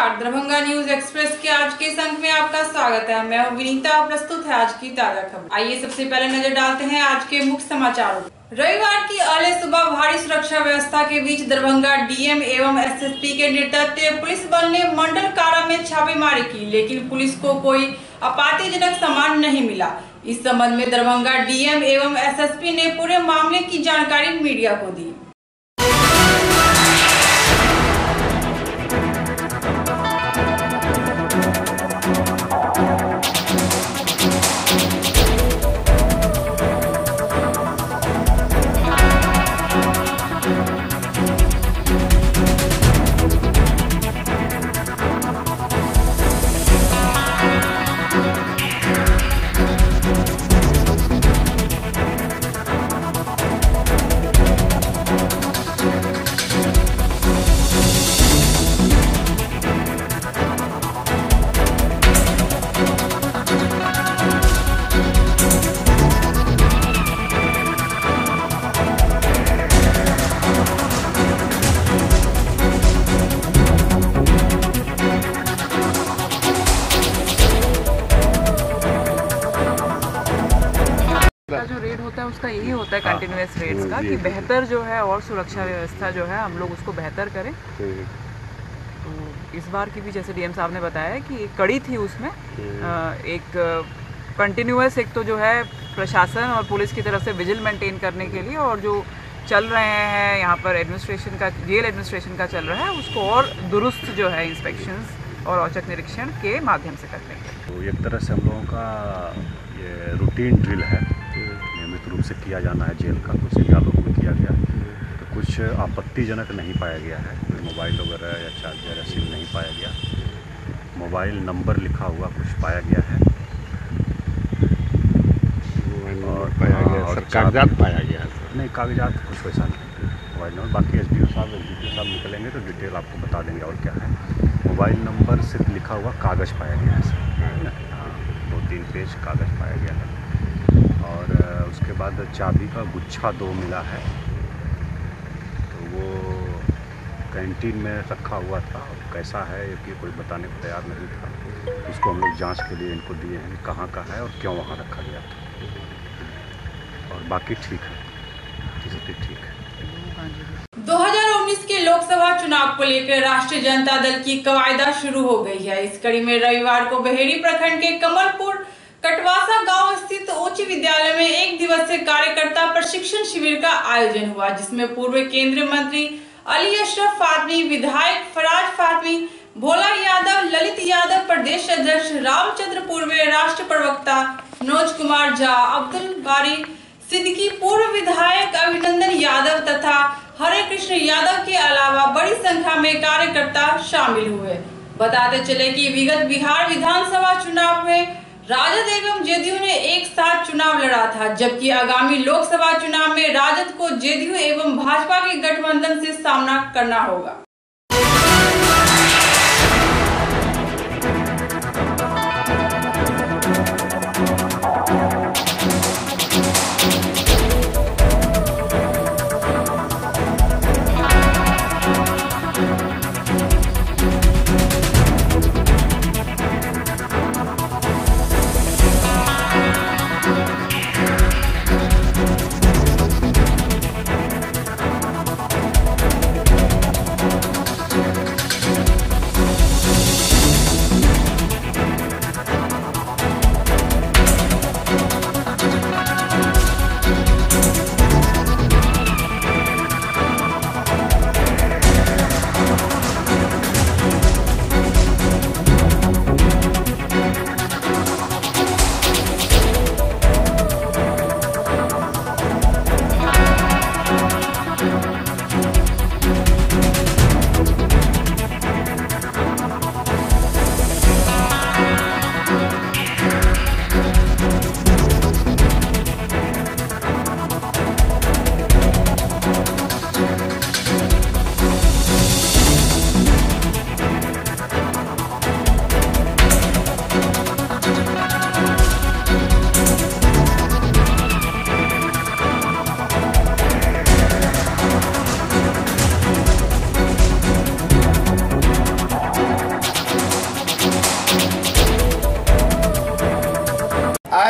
नमस्कार, Darbhanga news express के आज के इस अंक में आपका स्वागत है। मैं हूं विनीता। प्रस्तुत है आज की ताजा खबर। आइए सबसे पहले नजर डालते हैं आज के मुख्य समाचारों। रविवार की अहले सुबह भारी सुरक्षा व्यवस्था के बीच दरभंगा डीएम एवं एसएसपी के नेतृत्व पुलिस बल ने मंडल कारा में छापेमारी की, लेकिन पुलिस को कोई आपत्तिजनक सामान नहीं मिला। इस संबंध में दरभंगा डीएम एवं एसएसपी ने पूरे मामले की जानकारी मीडिया को दी। का जो रेड होता है उसका यही होता है कंटिन्यूस रेड्स का कि बेहतर जो है और सुरक्षा व्यवस्था जो है हम लोग उसको बेहतर करें। तो इस बार की भी जैसे डीएम साहब ने बताया कि एक कड़ी थी उसमें एक कंटिन्यूस एक तो जो है प्रशासन और पुलिस की तरफ से विजिल मेंटेन करने के लिए, और जो चल रहे हैं यहाँ पर एडमिनिस्ट्रेशन का, जेल एडमिनिस्ट्रेशन का चल रहा है उसको और दुरुस्त जो है इंस्पेक्शंस और औचक निरीक्षण के माध्यम से करने के। तो एक तरह से हम लोगों का ये रूटीन ड्रिल है, नियमित रूप से किया जाना है जेल का, कुछ जगहों में किया गया तो कुछ आपत्तिजनक नहीं पाया गया है। कोई मोबाइल वगैरह या चार्जर या सिम नहीं पाया गया। मोबाइल नंबर लिखा हुआ कुछ पाया गया है और पाया गया और कागजात पाया गया नहीं, कागजात कुछ वैसा नहीं मोबाइल नंबर। बाकी एसडीओ साहब निकलेंगे तो डिटेल आपको बता देंगे और क्या है। मोबाइल नंबर सिर्फ लिखा हुआ कागज़ पाया गया है सर, 2-3 पेज कागज़ पाया गया है। और उसके बाद चाबी का गुच्छा 2 मिला है, तो वो कैंटीन में रखा हुआ था। कैसा है ये कोई बताने को तैयार नहीं था। उसको हम लोग जांच के लिए इनको दिए हैं कहाँ का है और क्यों वहाँ रखा गया था। और बाकी ठीक है, स्थिति ठीक है। 2019 के लोकसभा चुनाव को लेकर राष्ट्रीय जनता दल की कवायदा शुरू हो गई है। इस कड़ी में रविवार को बहेड़ी प्रखंड के कमलपुर कटवासा गांव स्थित उच्च विद्यालय में 1 दिवसीय कार्यकर्ता प्रशिक्षण शिविर का आयोजन हुआ, जिसमें पूर्व केंद्रीय मंत्री अली अशरफ फातमी, विधायक फराज फातमी, भोला यादव, ललित यादव, प्रदेश अध्यक्ष रामचंद्र, पूर्व राष्ट्र प्रवक्ता मनोज कुमार झा, अब्दुल बारी सिद्दीकी, पूर्व विधायक अभिनंदन यादव तथा हरे कृष्ण यादव के अलावा बड़ी संख्या में कार्यकर्ता शामिल हुए। बताते चले कि विगत बिहार विधानसभा चुनाव में राजद एवं जेडीयू ने एक साथ चुनाव लड़ा था, जबकि आगामी लोकसभा चुनाव में राजद को जेडीयू एवं भाजपा के गठबंधन से सामना करना होगा।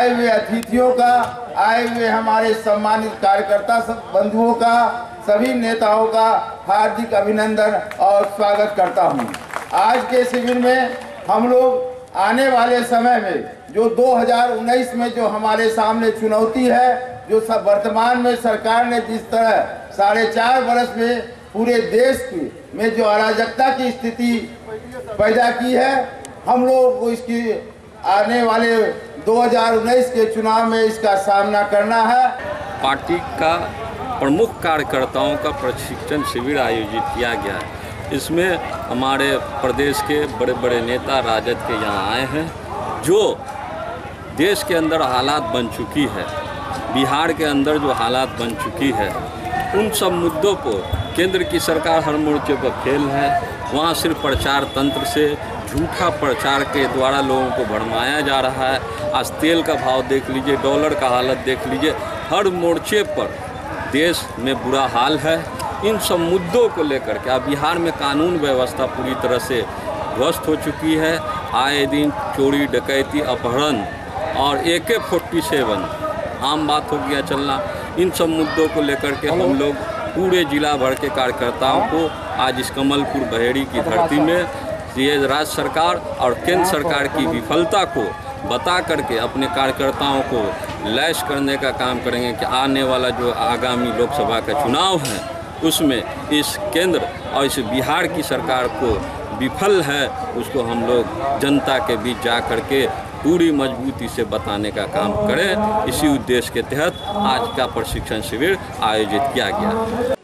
आए हुए अतिथियों का, आए हुए हमारे सम्मानित कार्यकर्ता बंधुओं का, सभी नेताओं का हार्दिक अभिनंदन और स्वागत करता हूं। आज के शिविर में हम लोग आने वाले समय में जो 2019 में जो हमारे सामने चुनौती है, जो सब वर्तमान में सरकार ने जिस तरह 4.5 वर्ष में पूरे देश में जो अराजकता की स्थिति पैदा की है, हम लोग को इसकी आने वाले 2019 के चुनाव में इसका सामना करना है। पार्टी का प्रमुख कार्यकर्ताओं का प्रशिक्षण शिविर आयोजित किया गया है। इसमें हमारे प्रदेश के बड़े बड़े नेता राजद के यहाँ आए हैं। जो देश के अंदर हालात बन चुकी है, बिहार के अंदर जो हालात बन चुकी है, उन सब मुद्दों पर केंद्र की सरकार हर मोर्चे पर फेल है। वहाँ सिर्फ प्रचार तंत्र से, झूठा प्रचार के द्वारा लोगों को भरमाया जा रहा है। आज तेल का भाव देख लीजिए, डॉलर का हालत देख लीजिए, हर मोर्चे पर देश में बुरा हाल है। इन सब मुद्दों को लेकर के अब बिहार में कानून व्यवस्था पूरी तरह से ध्वस्त हो चुकी है। आए दिन चोरी, डकैती, अपहरण और AK-47 आम बात हो गया चलना। इन सब मुद्दों को लेकर के हम लोग पूरे जिला भर के कार्यकर्ताओं को आज इस कमलपुर बहेड़ी की धरती में ये राज्य सरकार और केंद्र सरकार की विफलता को बता करके अपने कार्यकर्ताओं को लैस करने का काम करेंगे कि आने वाला जो आगामी लोकसभा का चुनाव है उसमें इस केंद्र और इस बिहार की सरकार को विफल है, उसको हम लोग जनता के बीच जा करके पूरी मजबूती से बताने का काम करें। इसी उद्देश्य के तहत आज का प्रशिक्षण शिविर आयोजित किया गया।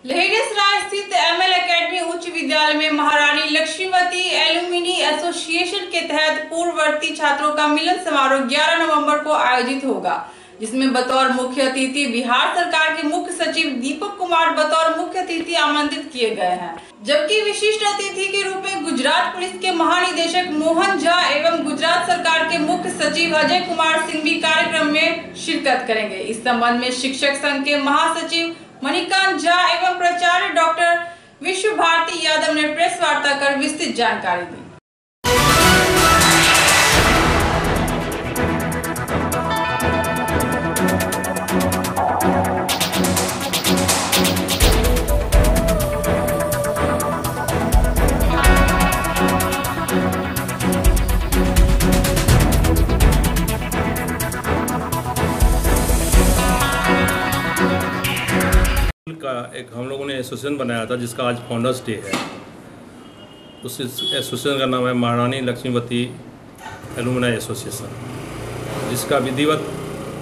लहेरियासराय स्थित ML एकेडमी उच्च विद्यालय में महारानी लक्ष्मीवती एलुमिनी एसोसिएशन के तहत पूर्ववर्ती छात्रों का मिलन समारोह 11 नवंबर को आयोजित होगा, जिसमें बतौर मुख्य अतिथि बिहार सरकार के मुख्य सचिव दीपक कुमार बतौर मुख्य अतिथि आमंत्रित किए गए हैं, जबकि विशिष्ट अतिथि के रूप में गुजरात पुलिस के महानिदेशक मोहन झा एवं गुजरात सरकार के मुख्य सचिव अजय कुमार सिंह भी कार्यक्रम में शिरकत करेंगे। इस संबंध में शिक्षक संघ के महासचिव मणिकांत झा एवं प्राचार्य डॉक्टर विश्व भारती यादव ने प्रेस वार्ता कर विस्तृत जानकारी दी। का एक हम लोगों ने एसोसिएशन बनाया था जिसका आज फाउंडर्स डे है। उस एसोसिएशन का नाम है महारानी लक्ष्मीवती एलुमनाई एसोसिएशन, जिसका विधिवत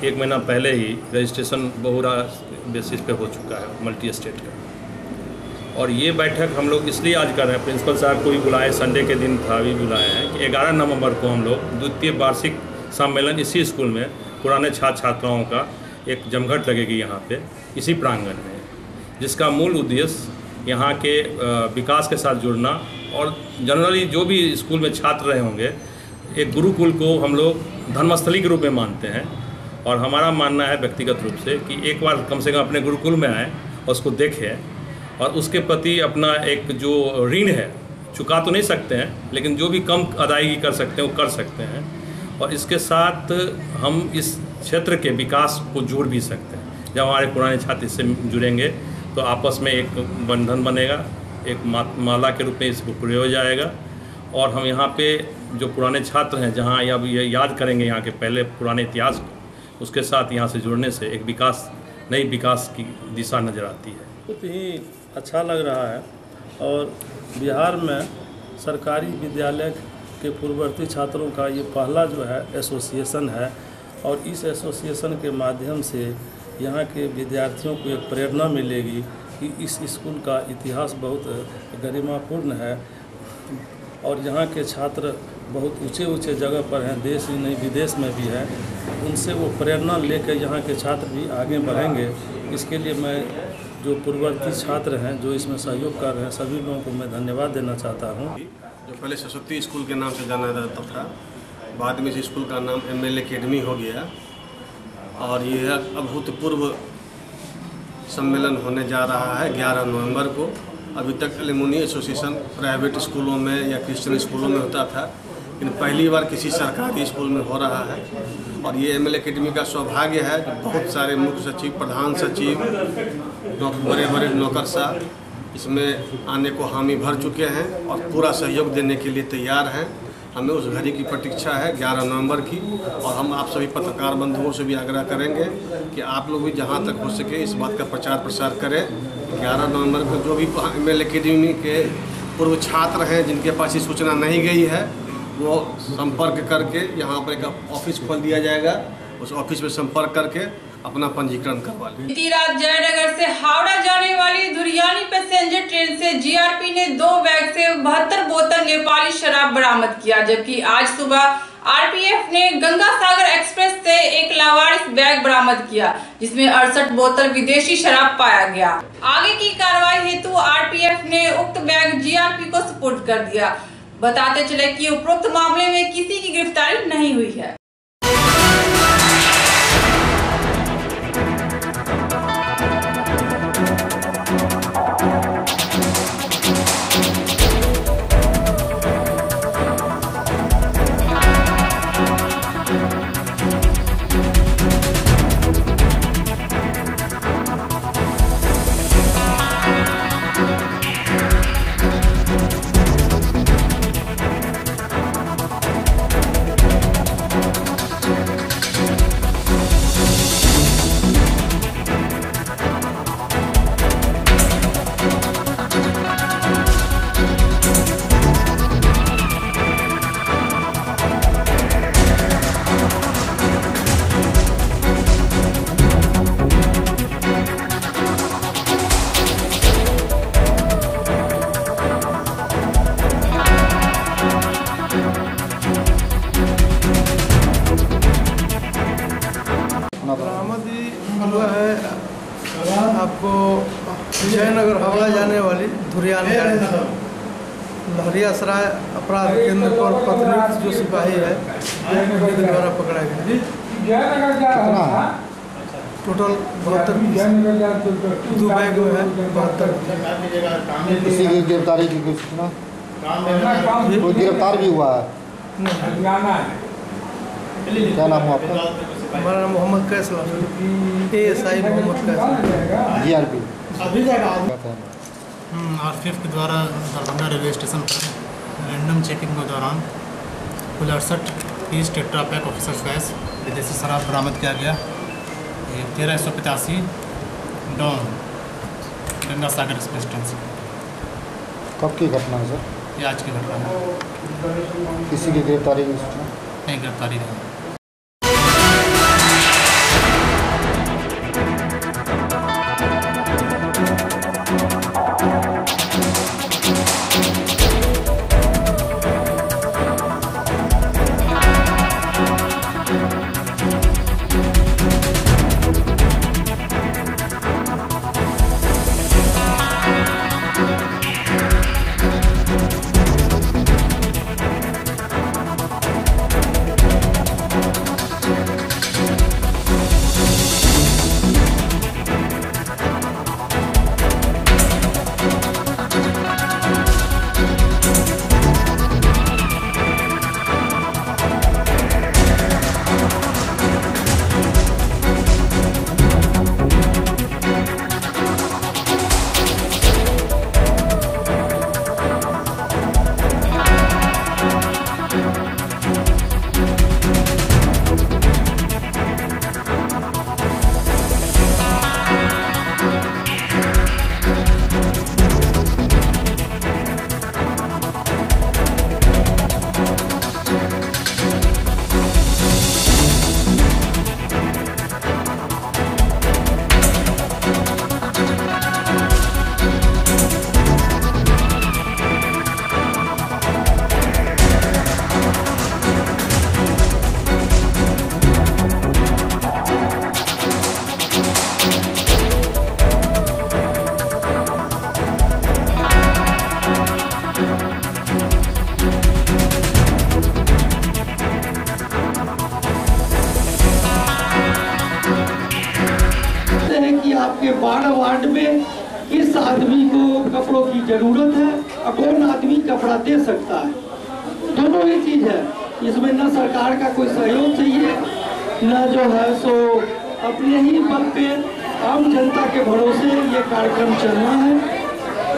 1 महीना पहले ही रजिस्ट्रेशन बहुरा बेसिस पे हो चुका है, मल्टी स्टेट का। और ये बैठक हम लोग इसलिए आज कर रहे हैं, प्रिंसिपल साहब को भी बुलाए, संडे के दिन था भी बुलाए हैं कि 11 नवंबर को हम लोग द्वितीय वार्षिक सम्मेलन इसी स्कूल में पुराने छात्र छात्राओं का एक जमघट लगेगी यहाँ पे इसी प्रांगण में, जिसका मूल उद्देश्य यहाँ के विकास के साथ जुड़ना और जनरली जो भी स्कूल में छात्र रहे होंगे, एक गुरुकुल को हम लोग धर्मस्थली के रूप में मानते हैं। और हमारा मानना है व्यक्तिगत रूप से कि एक बार कम से कम अपने गुरुकुल में आए और उसको देखें और उसके प्रति अपना एक जो ऋण है, चुका तो नहीं सकते हैं लेकिन जो भी कम अदायगी कर सकते हैं वो कर सकते हैं, और इसके साथ हम इस क्षेत्र के विकास को जोड़ भी सकते हैं। जब हमारे पुराने छात्र इससे जुड़ेंगे तो आपस में एक बंधन बनेगा, एक माला के रूप में इसको प्रयोग जाएगा। और हम यहाँ पे जो पुराने छात्र हैं, जहाँ अब ये याद करेंगे यहाँ के पहले पुराने इतिहास को, उसके साथ यहाँ से जुड़ने से एक विकास, नई विकास की दिशा नज़र आती है। बहुत ही अच्छा लग रहा है। और बिहार में सरकारी विद्यालय के पूर्ववर्ती छात्रों का ये पहला जो है एसोसिएशन है, और इस एसोसिएशन के माध्यम से यहाँ के विद्यार्थियों को एक प्रेरणा मिलेगी कि इस स्कूल का इतिहास बहुत गरिमापूर्ण है और यहाँ के छात्र बहुत ऊंचे ऊंचे जगह पर हैं, देश ही नहीं विदेश में भी हैं। उनसे वो प्रेरणा लेकर यहाँ के छात्र भी आगे बढ़ेंगे। इसके लिए मैं जो पूर्ववर्ती छात्र हैं जो इसमें सहयोग कर रहे हैं, सभी लोगों को मैं धन्यवाद देना चाहता हूँ। जो पहले सरस्वती स्कूल के नाम से जाना जाता था, बाद में इस स्कूल का नाम ML एकेडमी हो गया, और यह अभूतपूर्व सम्मेलन होने जा रहा है 11 नवंबर को। अभी तक एलुमनी एसोसिएशन प्राइवेट स्कूलों में या क्रिश्चियन स्कूलों में होता था, लेकिन पहली बार किसी सरकारी स्कूल में हो रहा है। और ये ML एकेडमी का सौभाग्य है कि बहुत सारे मुख्य सचिव, प्रधान सचिव, बड़े बड़े नौकरशाह इसमें आने को हामी भर चुके हैं और पूरा सहयोग देने के लिए तैयार हैं। हमें उस घड़ी की प्रतीक्षा है 11 नवंबर की, और हम आप सभी पत्रकार बंधुओं से भी आग्रह करेंगे कि आप लोग भी जहां तक हो सके इस बात का प्रचार प्रसार करें। 11 नवंबर को जो भी ML एकेडमी के पूर्व छात्र हैं जिनके पास ये सूचना नहीं गई है वो संपर्क करके यहाँ पर एक ऑफिस खोल दिया जाएगा, उस ऑफिस में संपर्क करके अपना पंजीकरण करवा लें। बीती रात जयनगर से हावड़ा जाने वाली धुरियानी पैसेंजर ट्रेन से GRP ने 2 बैग से 72 बोतल नेपाली शराब बरामद किया, जबकि आज सुबह RPF ने गंगा सागर एक्सप्रेस से एक लावारिस बैग बरामद किया जिसमें 68 बोतल विदेशी शराब पाया गया। आगे की कार्रवाई हेतु RPF ने उक्त बैग GRP को सुपुर्द कर दिया। बताते चले कि उपरोक्त मामले में किसी की गिरफ्तारी नहीं हुई है। बरामदी हुआ है आपको जयनगर हावड़ा जाने वाली धुरियानी लहरियासराय अपराध केंद्र पर पत्नी जो सिपाही है उनके द्वारा पकड़ा गया। टोटल 72 2 बैग में है 72। किसी की गिरफ्तारी की कोई सूचना? कोई गिरफ्तार भी हुआ है? क्या नाम हुआ आपका? हमारा नाम Mohammad कैसला, ASI Mohammad कैसला, GRP। RPF के द्वारा दरभंगा रेलवे स्टेशन पर रैंडम चेकिंग के दौरान कुल 68 पीस टेट्रा पैक ऑफिसर्स गैस विदेशी शराब बरामद किया गया। 1385 down Ganga Sagar express train से। कब की घटना है सर? ये आज की घटना है। किसी की गिरफ्तारी की सूचना? नहीं, गिरफ्तारी नहीं। आपके 12 वार्ड में इस आदमी को कपड़ों की जरूरत है और कौन आदमी कपड़ा दे सकता है। दोनों ही चीज है, इसमें न सरकार का कोई सहयोग चाहिए न जो है सो अपने ही बल पे आम जनता के भरोसे ये कार्यक्रम चलना है।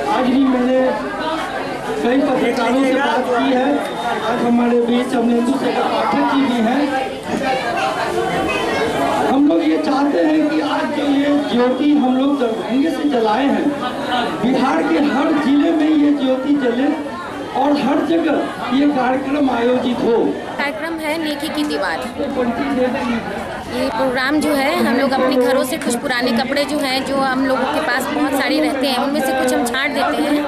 आज भी मैंने कई पत्रकारों से बात की है। आज हमारे बीच अमलेंदु शेखर पाठक जी भी हैं। हम लोग ये चाहते हैं कि आज जो ये ज्योति हम लोग दरभंगे से जलाए हैं, बिहार के हर जिले में ये ज्योति जले और हर जगह ये कार्यक्रम आयोजित हो। कार्यक्रम है नेकी की दीवार। ये प्रोग्राम जो है हम लोग अपने घरों से कुछ पुराने कपड़े जो हैं, जो हम लोगों के पास बहुत सारे रहते हैं, उनमें से कुछ हम छांट देते हैं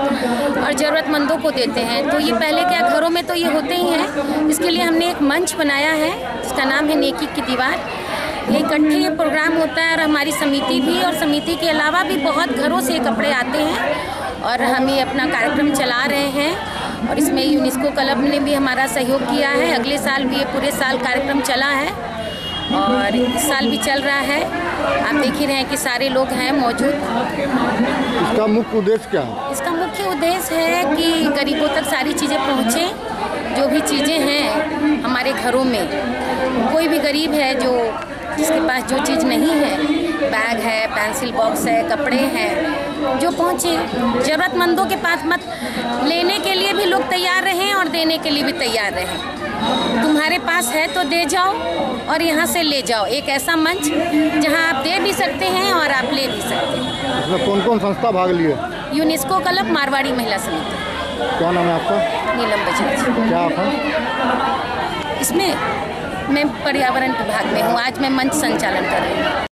और ज़रूरतमंदों को देते हैं। तो ये पहले क्या घरों में तो ये होते ही हैं, इसके लिए हमने एक मंच बनाया है जिसका नाम है नेकी की दीवार। ये इकट्ठे ये प्रोग्राम होता है और हमारी समिति भी, और समिति के अलावा भी बहुत घरों से कपड़े आते हैं और हम ये अपना कार्यक्रम चला रहे हैं। और इसमें यूनेस्को क्लब ने भी हमारा सहयोग किया है। अगले साल भी ये पूरे साल कार्यक्रम चला है और इस साल भी चल रहा है। आप देख ही रहे हैं कि सारे लोग हैं मौजूद। इसका मुख्य उद्देश्य क्या है? इसका मुख्य उद्देश्य है कि गरीबों तक सारी चीज़ें पहुँचें। जो भी चीज़ें हैं हमारे घरों में, कोई भी गरीब है जो जिसके पास जो चीज़ नहीं है, बैग है, पेंसिल बॉक्स है, कपड़े हैं, जो पहुँचे ज़रूरतमंदों के पास मत लेने के लिए भी लोग तैयार रहें और देने के लिए भी तैयार रहें। तुम्हारे पास है तो दे जाओ और यहाँ से ले जाओ। एक ऐसा मंच जहाँ आप दे भी सकते हैं और आप ले भी सकते हैं। इसमें कौन कौन संस्था भाग लिए? यूनेस्को क्लब, मारवाड़ी महिला समिति। क्या नाम है आपका? नीलम बजाज। क्या आप हैं? इसमें मैं पर्यावरण विभाग में हूँ। आज मैं मंच संचालन कर रही हूँ।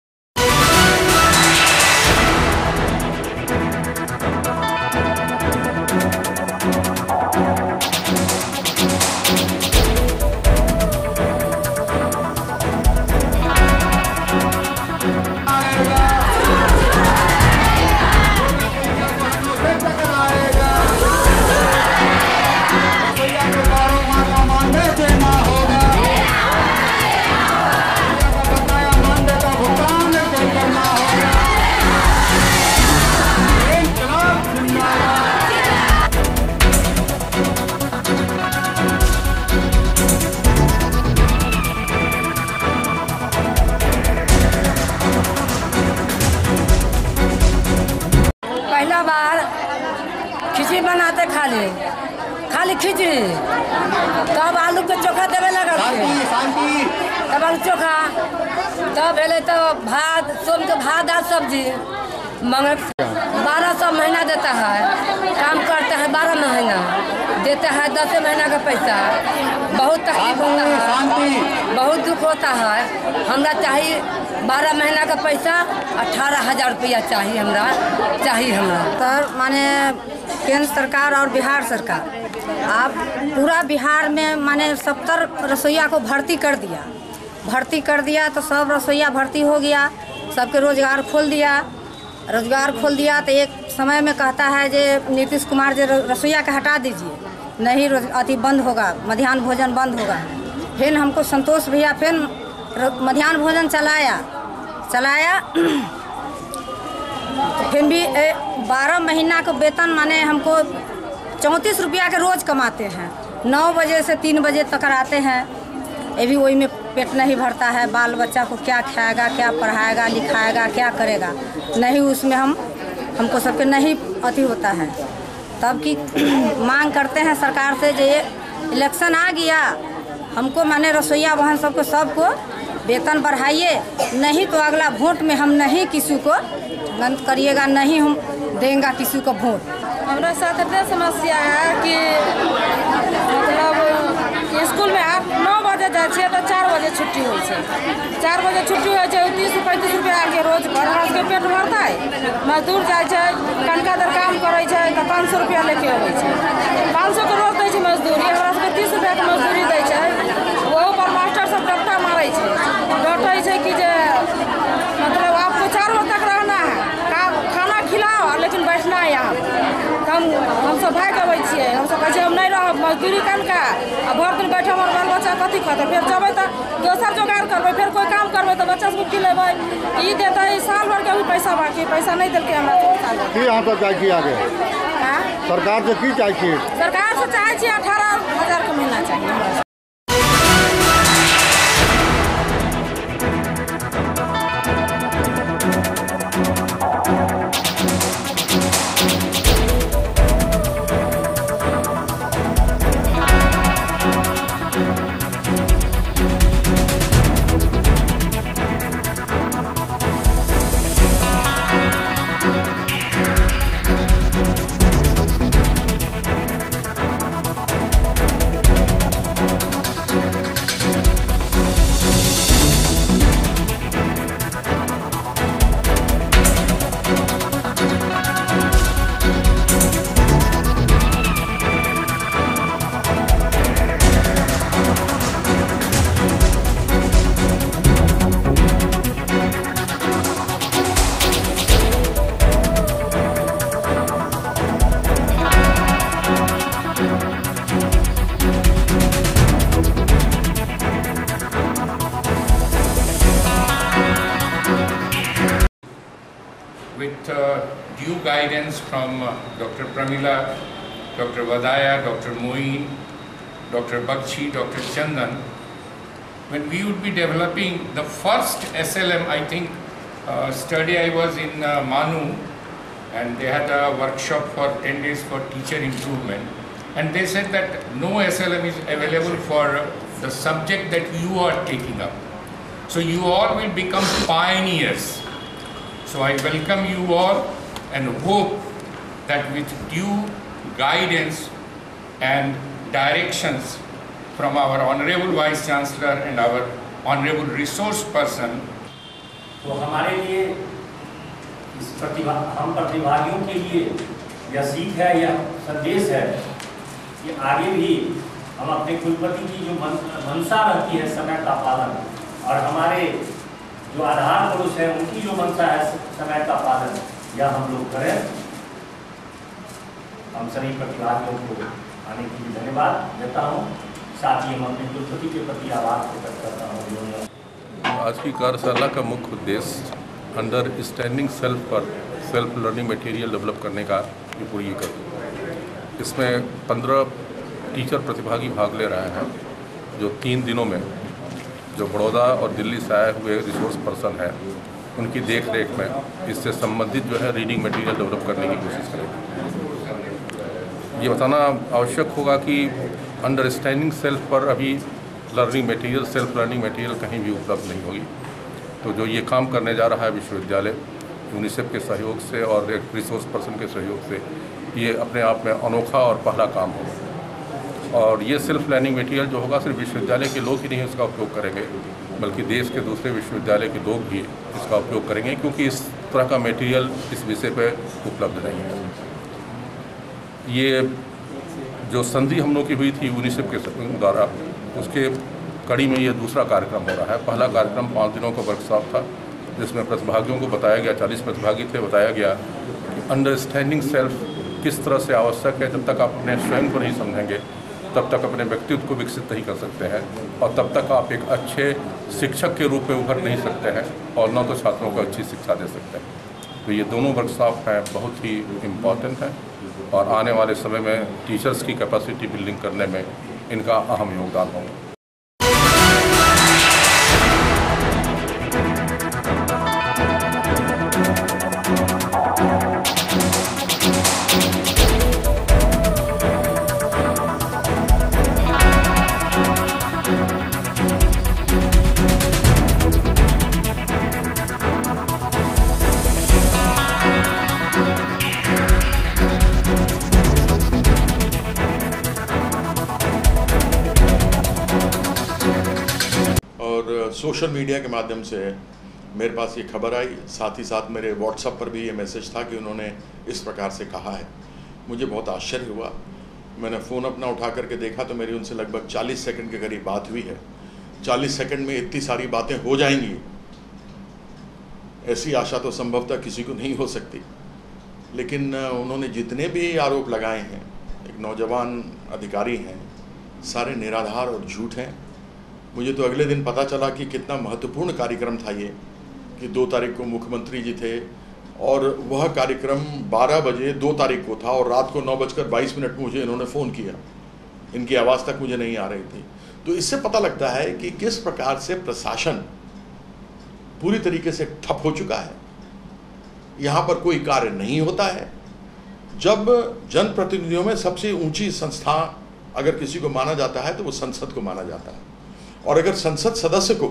खिचड़ी बनाते खाली खिचड़ी, तब आलू के चोखा देवे लगा, तब आलू चोखा, तब भेले तो भात, सोम के भात दाल सब्जी मंगे। 1200 महीना देता है, काम करता है 12 महीना, देता है 10 महीना का पैसा। बहुत तकलीफ होता है, बहुत दुख होता है। हमरा चाहिए 12 महीना का पैसा, 18,000 रुपया चाहिए हमरा। सर माने केंद्र सरकार और बिहार सरकार आप पूरा बिहार में माने 70 रसोइया को भर्ती कर दिया तो सब रसोइया भर्ती हो गया, सबके रोजगार खोल दिया। तो एक समय में कहता है जे नीतीश कुमार जे रसोइया के हटा दीजिए, नहीं अति बंद होगा, मध्याह्न भोजन बंद होगा। फिर हमको संतोष भैया फिर मध्याह्न भोजन चलाया फिर भी 12 महीना का वेतन माने हमको 34 रुपया के रोज़ कमाते हैं। 9 बजे से 3 बजे तक आते हैं। ये भी वही में पेट नहीं भरता है। बाल बच्चा को क्या खाएगा, क्या पढ़ाएगा, लिखाएगा, क्या करेगा, नहीं उसमें हमको सबके नहीं अति होता है। तब की मांग करते हैं सरकार से, जो ये इलेक्शन आ गया हमको माने रसोइया बहन सबको वेतन बढ़ाइए, नहीं तो अगला वोट में हम नहीं किसी को गंद करिएगा, नहीं हम देंगे किसी को वोट। हमारे साथ इतनी समस्या है कि मतलब स्कूल में 8-9 बजे जाए तो 4 बजे छुट्टी हो, 4 बजे छुट्टी हो 30-35 रुपया आके रोज पर के पेट भरता है। मजदूर जाए कनका दर काम करे तो 500 रुपया लेके अबै छै, 500 के रोज दै मजदूरी, हमरा सबके 30 रुपया के मजदूरी दै छै। वो पर मास्टर सब डपटा मारे डटे छै कि जे मतलब आपको 4 बजे तक रहना है, खाना खिलाओ लेकिन बैठना है यहाँ। हम सब भाग अबै छियै, हम सब कहै हम नहीं रहब, मजदूरी कनका आ भर दिन बैठब और बाल बच्चा कथी खतै, फिर जबै तो दोसर जोगाड़ करबै, फिर कोई काम करबै तो बच्चा सबके खिलेबै, ई देतै। साल भर के भी पैसा बाकी, पैसा नहीं देलकै हमरा। की यहाँ तक चाहिए आगे सरकार से की चाहिए? सरकार से चाहे छी 18,000 के महीना चाहिए। guidance from Dr. Pramila, Dr. Vadaya, Dr. Moin, Dr. Bakshi, Dr. Chandan, when we would be developing the first SLM, I think, study I was in Manu, and they had a workshop for 10 days for teacher improvement, and they said that no SLM is available for the subject that you are taking up. So you all will become pioneers. So I welcome you all and hope that with due guidance and directions from our Honorable Vice Chancellor and our Honorable Resource Person, तो हमारे लिए इस हम प्रतिभागियों के लिए यह सीख है, यह संदेश है कि आगे भी हम अपने कुलपति की जो मंशा रहती है समय का पालन, और हमारे जो आधार पुरुष है उनकी जो मंशा है समय का पालन, यह हम लोग करें। हम सभी प्रतिभागियों को आने के लिए धन्यवाद देता हूँ, साथ ही हम अपने कुलपति के प्रति आभार प्रकट करता हूँ। आज की कार्यशाला का मुख्य उद्देश्य under standing self learning material develop करने का ये पूरी कर। इसमें 15 टीचर प्रतिभागी भाग ले रहे हैं, जो 3 दिनों में जो बड़ौदा और दिल्ली से आए हुए रिसोर्स पर्सन है उनकी देख रेख में इससे संबंधित जो है रीडिंग मटेरियल डेवलप करने की कोशिश करेंगे। ये बताना आवश्यक होगा कि अंडरस्टैंडिंग सेल्फ पर अभी सेल्फ लर्निंग मटेरियल कहीं भी उपलब्ध नहीं होगी। तो जो ये काम करने जा रहा है विश्वविद्यालय यूनिसेफ के सहयोग से और एक रिसोर्स पर्सन के सहयोग से, ये अपने आप में अनोखा और पहला काम होगा। और ये सेल्फ लर्निंग मटेरियल जो होगा सिर्फ विश्वविद्यालय के लोग ही नहीं इसका उपयोग करेंगे, बल्कि देश के दूसरे विश्वविद्यालय के लोग भी इसका उपयोग करेंगे, क्योंकि इस तरह का मटेरियल इस विषय पर उपलब्ध नहीं है। ये जो संधि हम लोग की हुई थी यूनिसेफ के द्वारा, उसके कड़ी में ये दूसरा कार्यक्रम हो रहा है। पहला कार्यक्रम 5 दिनों का वर्कशॉप था, जिसमें प्रतिभागियों को बताया गया, 40 प्रतिभागी थे, बताया गया कि अंडरस्टैंडिंग सेल्फ किस तरह से आवश्यक है। जब तक आप अपने स्वयं को नहीं समझेंगे तब तक अपने व्यक्तित्व को विकसित नहीं कर सकते हैं, और तब तक आप एक अच्छे शिक्षक के रूप में उभर नहीं सकते हैं, और न तो छात्रों को अच्छी शिक्षा दे सकते हैं। तो ये दोनों वर्कशॉप हैं बहुत ही इम्पॉर्टेंट हैं, और आने वाले समय में टीचर्स की कैपेसिटी बिल्डिंग करने में इनका अहम योगदान होगा। सोशल मीडिया के माध्यम से मेरे पास ये खबर आई, साथ ही साथ मेरे व्हाट्सएप पर भी ये मैसेज था कि उन्होंने इस प्रकार से कहा है। मुझे बहुत आश्चर्य हुआ। मैंने फ़ोन अपना उठा करके देखा तो मेरी उनसे लगभग 40 सेकंड के करीब बात हुई है। 40 सेकंड में इतनी सारी बातें हो जाएंगी, ऐसी आशा तो संभवतः किसी को नहीं हो सकती। लेकिन उन्होंने जितने भी आरोप लगाए हैं, एक नौजवान अधिकारी हैं, सारे निराधार और झूठ हैं। मुझे तो अगले दिन पता चला कि कितना महत्वपूर्ण कार्यक्रम था ये, कि 2 तारीख को मुख्यमंत्री जी थे और वह कार्यक्रम 12 बजे 2 तारीख को था, और रात को 9:22 में मुझे इन्होंने फ़ोन किया। इनकी आवाज़ तक मुझे नहीं आ रही थी। तो इससे पता लगता है कि किस प्रकार से प्रशासन पूरी तरीके से ठप हो चुका है। यहाँ पर कोई कार्य नहीं होता है। जब जनप्रतिनिधियों में सबसे ऊंची संस्था अगर किसी को माना जाता है तो वो संसद को माना जाता है, और अगर संसद सदस्य को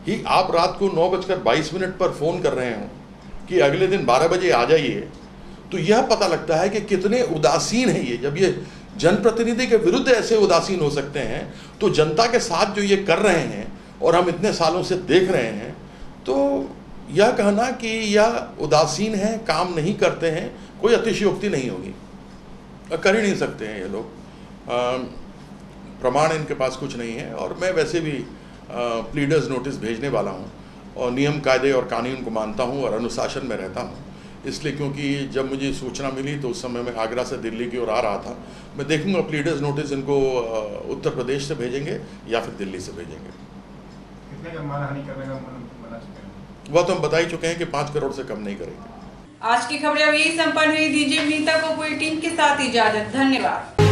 ही आप रात को 9:22 पर फ़ोन कर रहे हो कि अगले दिन 12 बजे आ जाइए, तो यह पता लगता है कि कितने उदासीन है ये। जब ये जनप्रतिनिधि के विरुद्ध ऐसे उदासीन हो सकते हैं, तो जनता के साथ जो ये कर रहे हैं और हम इतने सालों से देख रहे हैं, तो यह कहना कि यह उदासीन है, काम नहीं करते हैं, कोई अतिशयोक्ति नहीं होगी। कर ही नहीं सकते हैं ये लोग। प्रमाण इनके पास कुछ नहीं है। और मैं वैसे भी प्लीडर्स नोटिस भेजने वाला हूँ, और नियम कायदे और कानून को मानता हूँ और अनुशासन में रहता हूँ। इसलिए क्योंकि जब मुझे सूचना मिली तो उस समय मैं आगरा से दिल्ली की ओर आ रहा था। मैं देखूँगा प्लीडर्स नोटिस इनको उत्तर प्रदेश से भेजेंगे या फिर दिल्ली से भेजेंगे। कितने का मानहानि करने का मना चुके हैं? वह तो हम बता ही चुके हैं कि 5 करोड़ से कम नहीं करेंगे। आज की खबरें अब यही संपन्न हुई। दीजिए मीता को पूरी टीम के साथ इजाजत। धन्यवाद।